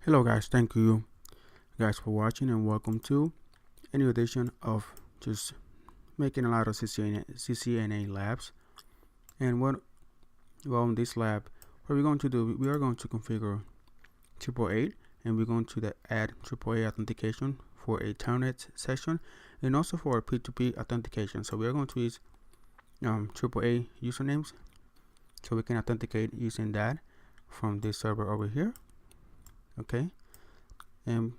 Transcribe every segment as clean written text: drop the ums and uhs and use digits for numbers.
Hello guys, thank you guys for watching and welcome to a new edition of just making a lot of CCNA labs. And in this lab, what we're going to do, we are going to configure AAA, and we're going to add AAA authentication for a Telnet session and also for a P2P authentication. So we are going to use AAA usernames so we can authenticate using that from this server over here. Okay, and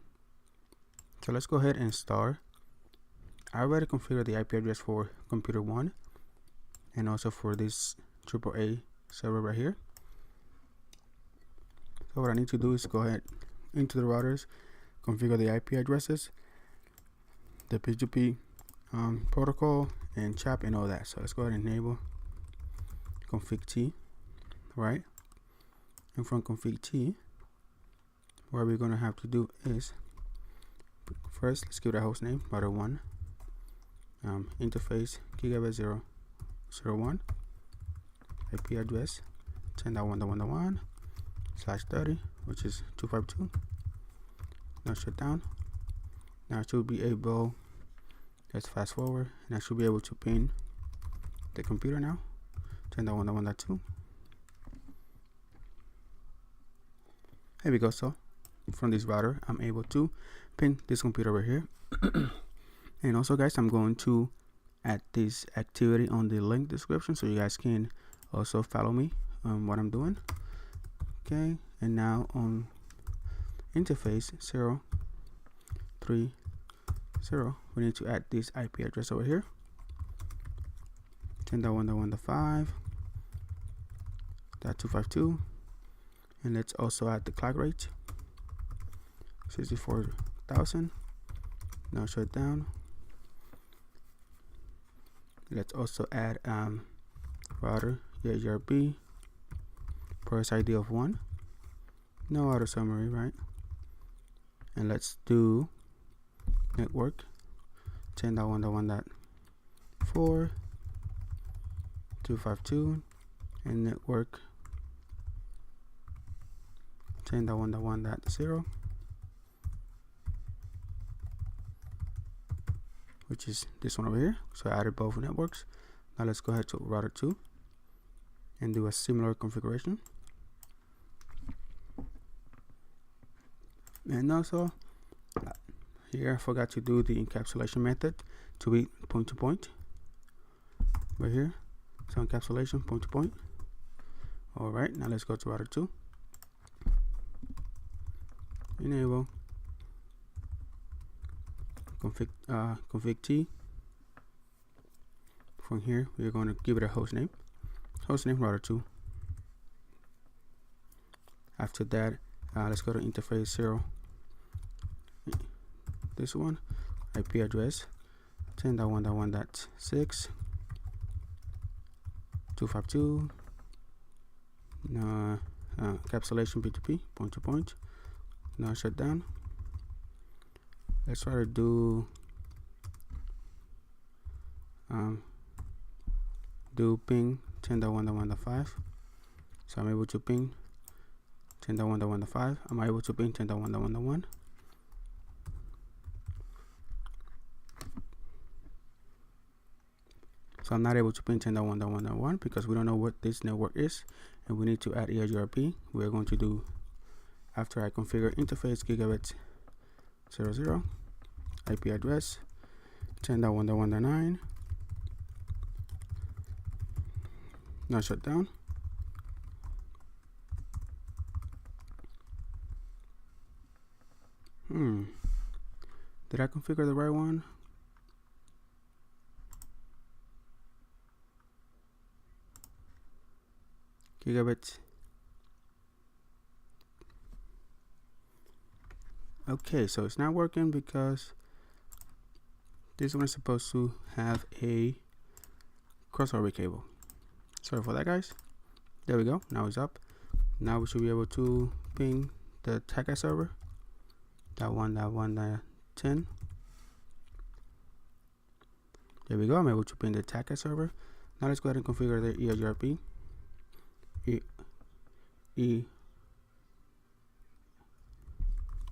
so let's go ahead and start. I already configured the IP address for computer 1 and also for this AAA server right here. So what I need to do is go ahead into the routers, configure the IP addresses, the P2P protocol, and CHAP and all that. So let's go ahead and enable config T, right? And from config T, what we're going to have to do is first let's give it a host name, router 1, interface gigabit 001, IP address 10.1.1.1/30, which is 252. Now shut down. Now I should be able, let's fast forward, and I should be able to ping the computer now, 10.1.1.2. Here we go. So from this router, I'm able to ping this computer over here. And also guys, I'm going to add this activity on the link description so you guys can also follow me on what I'm doing. Okay, and now on interface 030, we need to add this IP address over here, 10.1.1.5.252, and let's also add the clock rate 64,000. Now shut down. Let's also add router EIGRP, port ID of 1, no auto summary, right? And let's do network 10.1.1.4 252 and network 10.1.1.0, which is this one over here. So I added both networks. Now let's go ahead to router 2 and do a similar configuration. And also here I forgot to do the encapsulation method to be point to point right here. So encapsulation point to point. All right, now let's go to router 2, enable config T. From here we're going to give it a host name router 2. After that, let's go to interface 0, this one, IP address 10.1.1.6 252, encapsulation P2P point to point. Now shut down. Let's try to do ping 10.1.1.5. So I'm able to ping 10.1.1.5. I'm able to ping 10.1.1.1. So I'm not able to ping 10.1.1.1 because we don't know what this network is, and we need to add EIGRP. We're going to do, after I configure interface gigabit 00, IP address 10.1.1.9. Now shut down. Did I configure the right one? Gigabit. Okay, so it's not working because this one is supposed to have a crossover cable. Sorry for that, guys. There we go. Now it's up. Now we should be able to ping the TACA server. .1.1.10. There we go. I'm able to ping the TACA server. Now let's go ahead and configure the EIGRP.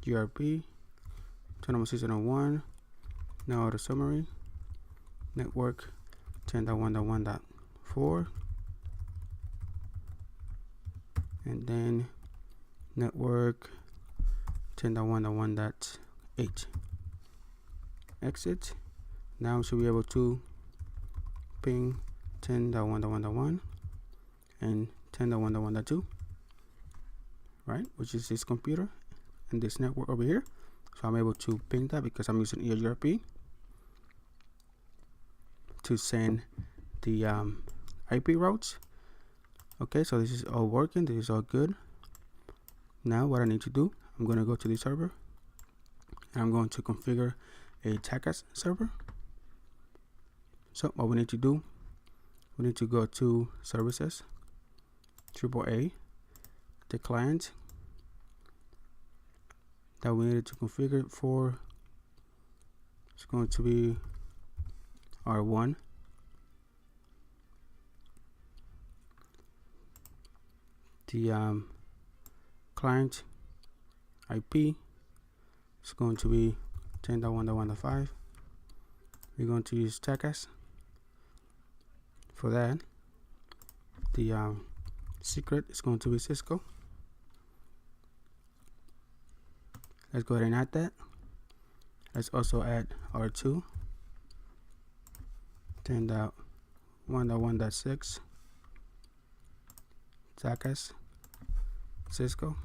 EIGRP, turn on season 1. Now the summary, network 10.1.1.4, and then network 10.1.1.8. Exit. Now we should be able to ping 10.1.1.1 and 10.1.1.2, right, which is this computer and this network over here. So I'm able to ping that because I'm using EIGRP to send the IP routes. Okay, so this is all working, this is all good. Now what I need to do, I'm going to go to the server and I'm going to configure a TACAS server. So what we need to do, we need to go to services, AAA, the client that we needed to configure for. It's going to be R1. The client IP is going to be 10.1.1.5. We're going to use TACAS for that. The secret is going to be Cisco. Let's go ahead and add that. Let's also add R2, 10.1.1.6, TACAS, Cisco.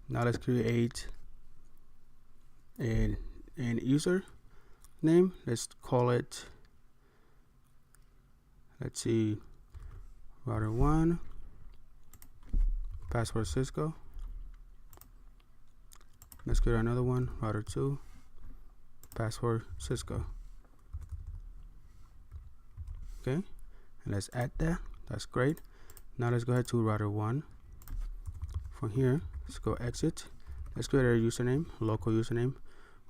Now let's create an user name. Let's call it, let's see, router 1, password Cisco. Let's create another one, router 2, password Cisco. Okay, and let's add that. That's great. Now let's go ahead to router 1. From here, let's go exit. Let's create a username, local username.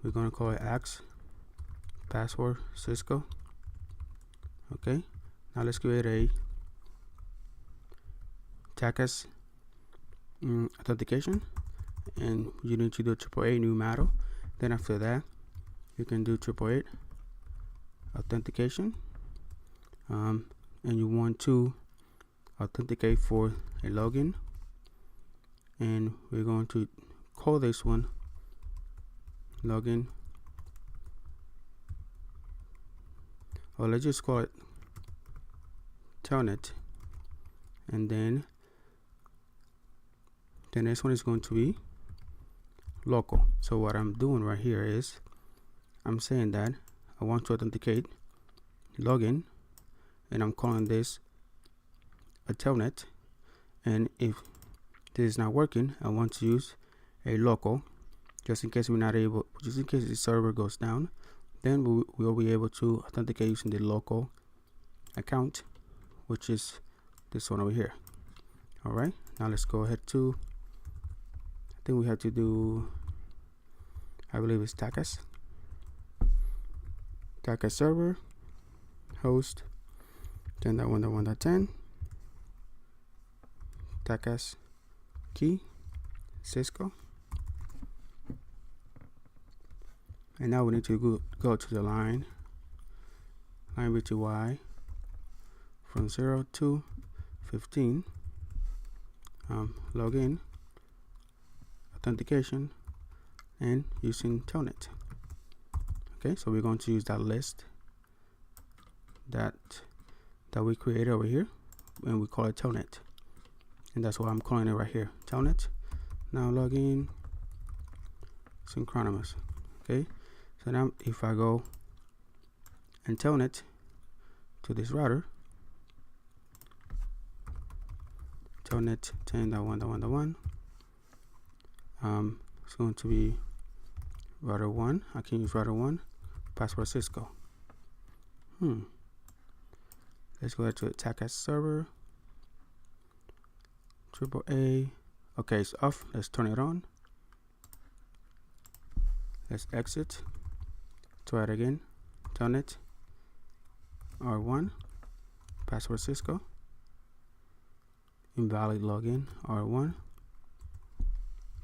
We're going to call it Ax, password Cisco. Okay, now let's create a TACAS authentication, and you need to do AAA new model. Then after that, you can do AAA authentication, and you want to authenticate for a login, and we're going to call this one login, or let's just call it Telnet, and then the next one is going to be local. So what I'm doing right here is I'm saying that I want to authenticate login, and I'm calling this a Telnet, and if this is not working, I want to use a local, just in case we're not able, just in case the server goes down, then we'll be able to authenticate using the local account, which is this one over here. All right, now let's go ahead to, I think we have to do, I believe it's TACAS server, host 10.1.1.10, TACAS key, Cisco. And now we need to go to the line VTY from 0 to 15, login, authentication, and using Telnet. Okay, so we're going to use that list that we created over here, and we call it Telnet, and that's why I'm calling it right here, Telnet. Now login, synchronous. Okay, so now if I go and Telnet to this router, Telnet 10.1.1.1, it's going to be router 1. I can use router 1, password Cisco. Let's go to the TACAS server, AAA. Okay, it's off. Let's turn it on. Let's exit. Try it again. Telnet R1, password Cisco. invalid login R1.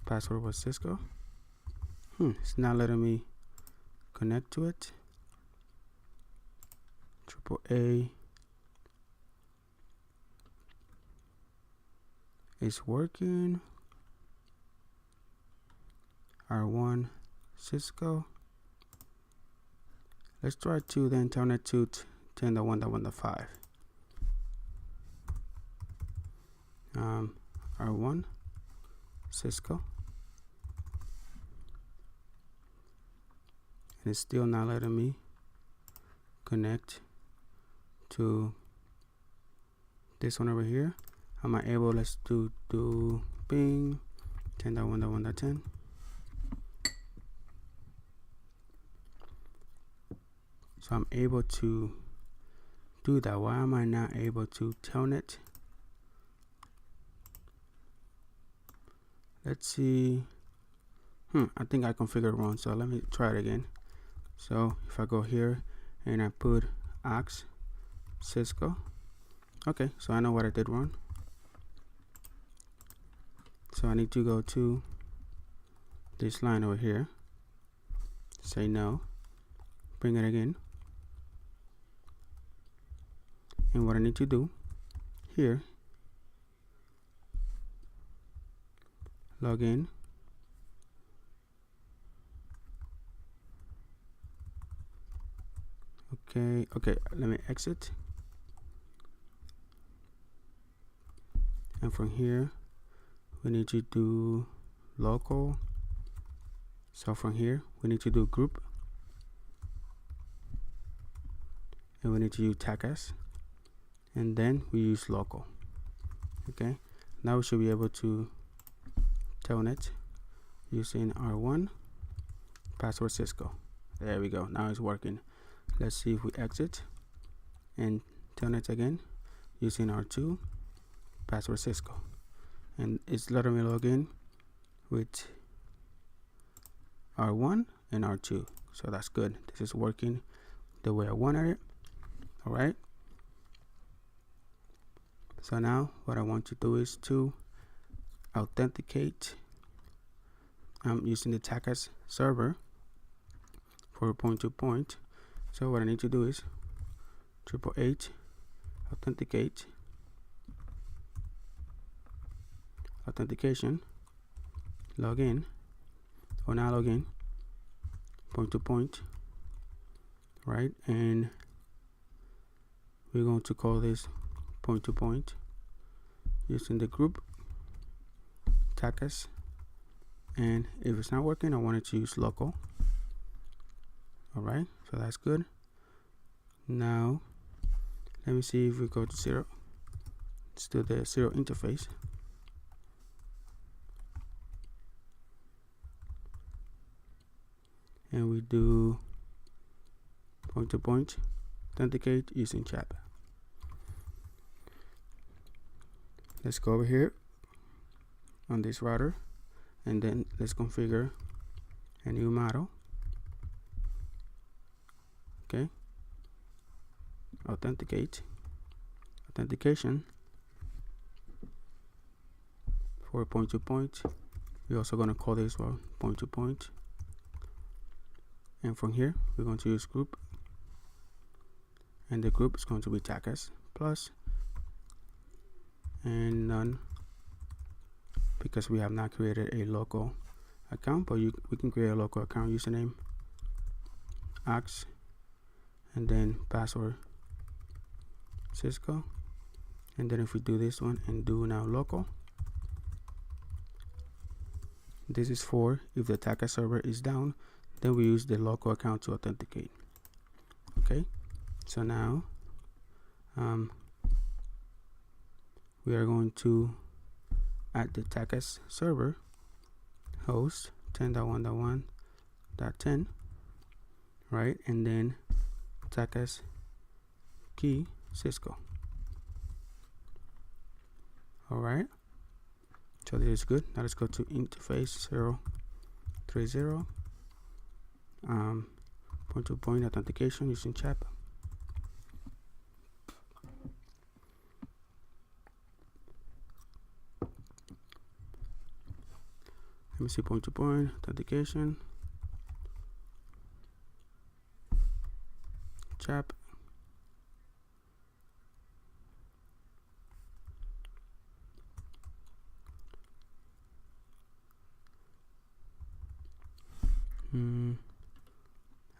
Password was Cisco. It's not letting me connect to it. AAA is working. R1 Cisco. Let's try to then Telnet to 10.1.1.5. R1 Cisco. And it's still not letting me connect to this one over here. Am I able? Let's do ping 10.1.1.10. So I'm able to do that. Why am I not able to Telnet? Let's see. I think I configured wrong. So let me try it again. So if I go here and I put Ax Cisco. Okay, so I know what I did wrong. So I need to go to this line over here. Say no. Bring it again. And what I need to do here, log in. Okay, let me exit. And from here, we need to do local. So from here, we need to do group. And we need to use TACAS. And then we use local. Okay, now we should be able to Telnet using R1 password Cisco. There we go. Now it's working. Let's see if we exit and Telnet again using R2 password Cisco, and it's letting me log in with R1 and R2. So that's good. This is working the way I wanted it. All right. So now what I want to do is to authenticate. I'm using the TACAS server for point-to-point. So what I need to do is 888 authenticate, authentication, login, or now login, point-to-point, right? And we're going to call this point-to-point using the group TACAS. And if it's not working, I wanted to use local. All right, so that's good. Now let me see if we go to 0. Let's do the 0 interface. And we do point-to-point authenticate using CHAP. Let's go over here on this router, and then let's configure a new model. Okay, authenticate, authentication for point-to-point. We're also going to call this one point-to-point. And from here, we're going to use group, and the group is going to be TACAS plus and none, because we have not created a local account, but we can create a local account username, Ax, and then password Cisco. And then if we do this one and do now local, this is for if the TACAS server is down, then we use the local account to authenticate. Okay, so now we are going to add the TACAS server host 10.1.1.10, right? And then TACAS key Cisco. All right, so this is good. Now let's go to interface 030 point-to-point authentication using CHAP. Let me see, point-to-point authentication, CHAP.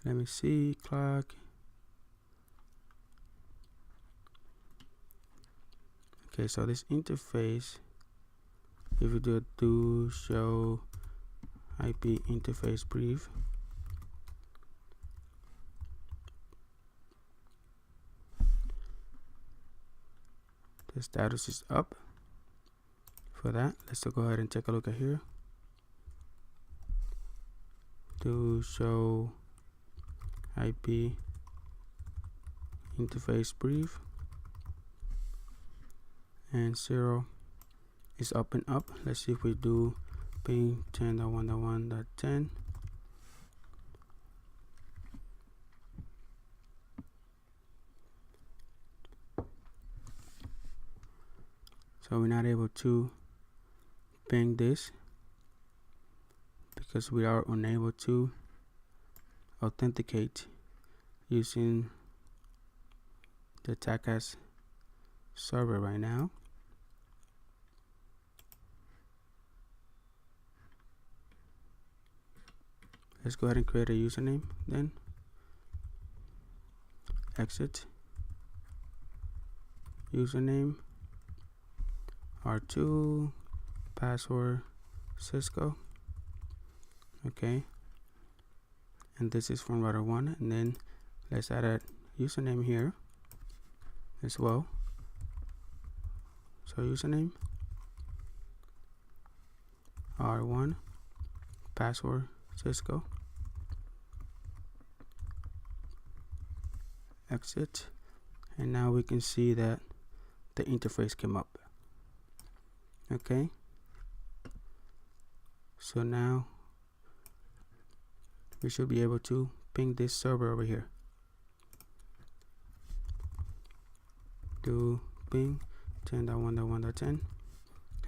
Let me see, clock. Okay, so this interface, if we do show IP interface brief, the status is up. For that, let's go ahead and take a look at here. To show IP interface brief, and 0 is up and up. Let's see if we do ping 10.1.1.10. So we're not able to ping this because we are unable to authenticate using the TACAS server right now. Let's go ahead and create a username then. Exit. Username R2, password Cisco. Okay, and this is from router 1, and then let's add a username here as well. So username R1, password Cisco. Exit, and now we can see that the interface came up. Okay, so now we should be able to ping this server over here. Do ping 10.1.1.10.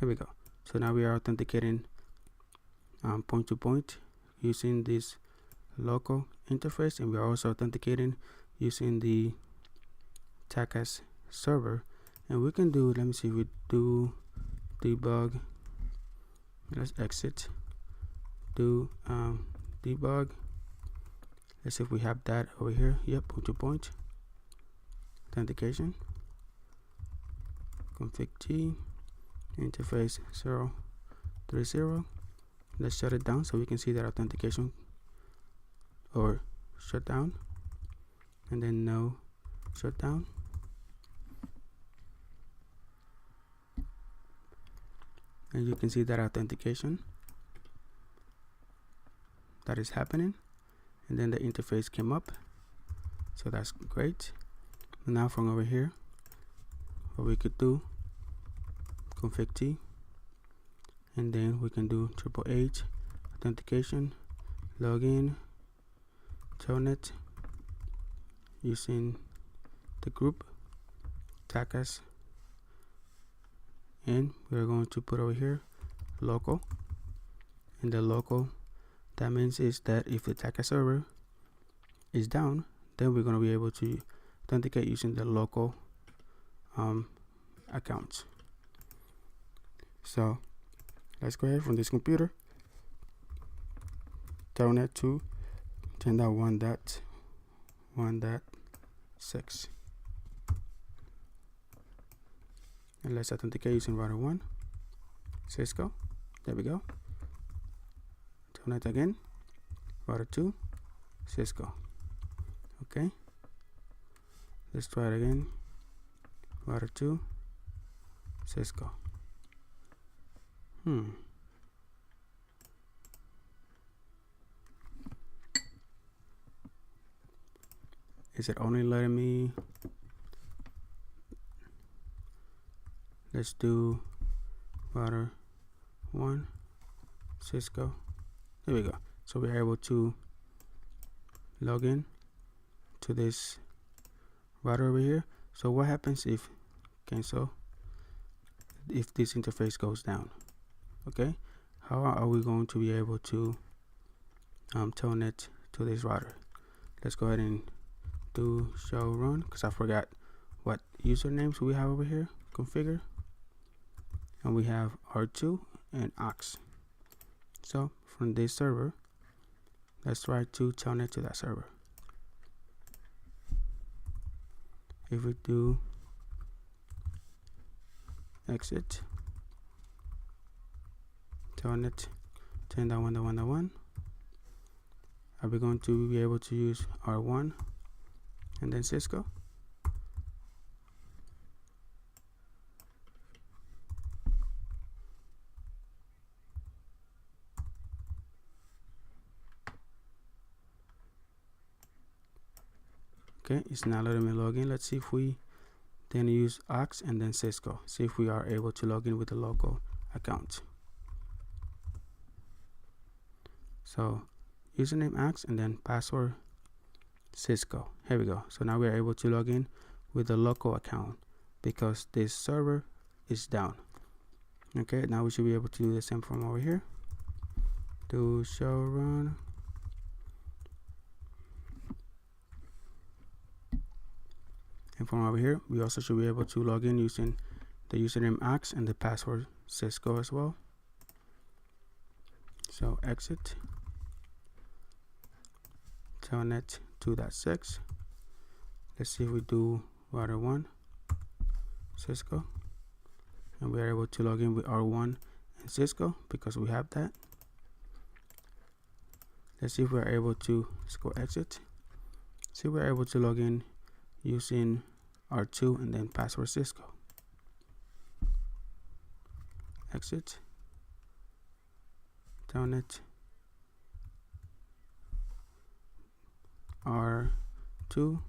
Here we go. So now we are authenticating point to point using this local interface, and we are also authenticating using the TACAS server. And we can do, let me see, if we do debug. Let's exit. Do debug. Let's see if we have that over here. Yep, point to point authentication. Config T interface 030. Let's shut it down so we can see that authentication, or shut down, and then no shutdown. And you can see that authentication that is happening, and then the interface came up, so that's great. And now from over here, what we could do, config T, and then we can do AAA authentication, login, Telnet, using the group TACAS, and we're going to put over here local. And the local, that means is that if the TACAS server is down, then we're going to be able to authenticate using the local accounts. So let's go ahead from this computer, Telnet to 10.1.1.6, and let's authenticate using router 1, Cisco. There we go. Telnet again, router 2, Cisco. Okay, let's try it again. Router 2, Cisco. Is it only letting me? Let's do router 1, Cisco. There we go. So we're able to log in to this router over here. So what happens if cancel, if this interface goes down? Okay, how are we going to be able to telnet to this router? Let's go ahead and do show run, because I forgot what usernames we have over here configure, and we have R2 and aux. So from this server, let's try to telnet to that server. If we do exit telnet 10.1.1.1, are we going to be able to use R1 and then Cisco? Okay, it's not letting me log in. Let's see if we then use aux and then Cisco. See if we are able to log in with the local account. So username aux and then password Cisco. Here we go. So now we are able to log in with the local account because this server is down. Okay, now we should be able to do the same from over here. Do show run. And from over here, we also should be able to log in using the username aux and the password Cisco as well. So exit telnet 2.6. Let's see if we do router 1 Cisco, and we are able to log in with R1 and Cisco because we have that. Let's see if we are able to go exit. See if we are able to log in using R2 and then password Cisco. Exit telnet R2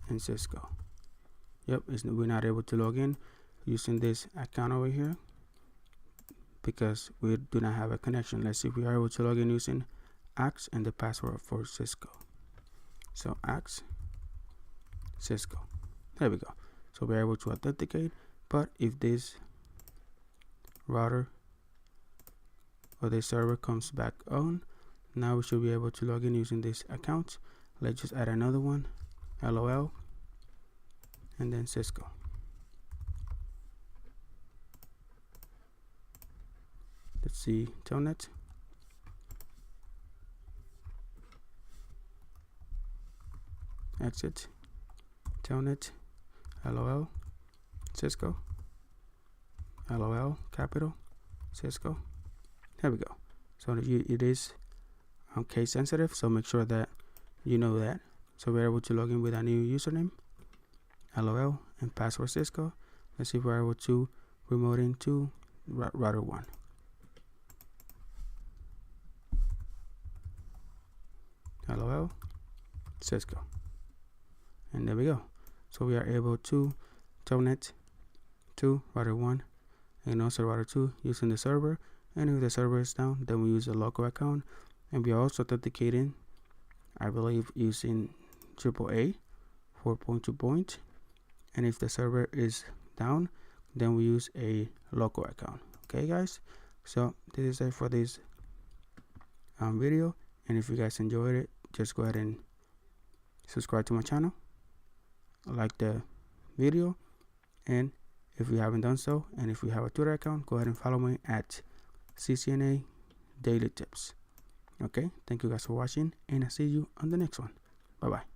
and Cisco. Yep, we're not able to log in using this account over here because we do not have a connection. Let's see if we are able to log in using aux and the password for Cisco. So aux Cisco. There we go. So we're able to authenticate, but if this router or this server comes back on, now we should be able to log in using this account. Let's just add another one, LOL, and then Cisco. Let's see, telnet. Exit telnet, LOL, Cisco, LOL, capital, Cisco. There we go. So it is case sensitive, so make sure that you know that. So we're able to log in with a new username, LOL, and password Cisco. Let's see if we're able to remote into router 1. LOL, Cisco. And there we go. So we are able to telnet to router 1 and also router 2 using the server. And if the server is down, then we use a local account. And we are also authenticating, I believe, using AAA 4.2 point. And if the server is down, then we use a local account. Okay, guys. So this is it for this video. And if you guys enjoyed it, just go ahead and subscribe to my channel, like the video, and if you haven't done so, and if you have a Twitter account, go ahead and follow me at CCNA Daily Tips. Okay, thank you guys for watching, and I'll see you on the next one. Bye bye.